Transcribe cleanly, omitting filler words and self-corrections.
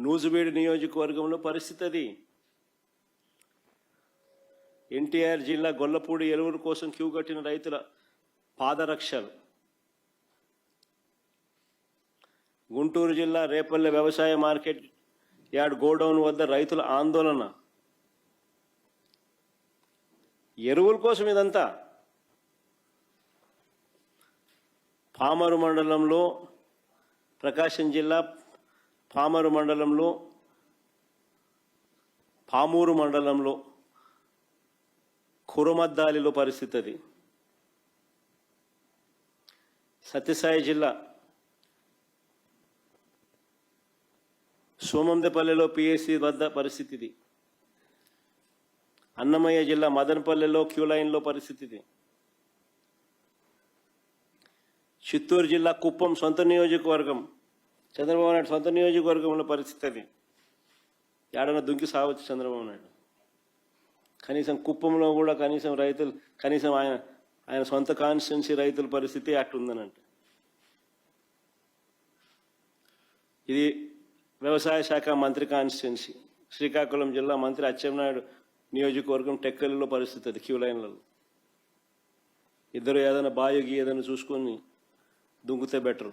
నూజివీడు నియోజకవర్గంలో పరిస్థితి అది. ఎన్టీఆర్ జిల్లా గొల్లపూడి ఎరువుల కోసం క్యూ కట్టిన రైతుల పాదరక్షలు. గుంటూరు జిల్లా రేపల్లె వ్యవసాయ మార్కెట్ యార్డ్ గోడౌన్ వద్ద రైతుల ఆందోళన. ఎరువుల కోసం ఇదంతా. పామరు మండలంలో, ప్రకాశం జిల్లా పామూరు మండలంలో కురమద్దాలిలో పరిస్థితి అది. సత్యసాయి జిల్లా సోమందపల్లెలో పిఎస్సి వద్ద పరిస్థితి ఇది. అన్నమయ్య జిల్లా మదనపల్లెలో క్యూ లైన్లో పరిస్థితి ఇది. చిత్తూరు జిల్లా కుప్పం సొంత నియోజకవర్గం, చంద్రబాబు నాయుడు సొంత నియోజకవర్గంలో పరిస్థితి అది. ఏడన్నా దుంకి సావచ్చు చంద్రబాబు నాయుడు. కనీసం కుప్పంలో కూడా కనీసం రైతులు, కనీసం ఆయన సొంత కాన్స్టిట్యున్సీ రైతుల పరిస్థితి అట్టుందనంటే. ఇది వ్యవసాయ శాఖ మంత్రి కాన్స్టిట్యున్సీ. శ్రీకాకుళం జిల్లా మంత్రి అచ్చెన్నాయుడు నియోజకవర్గం టెక్కలిలో పరిస్థితి అది. క్యూ లైన్లలో ఇద్దరు ఏదైనా బాయోగి ఏదైనా చూసుకొని దుంకుతే బెటరు.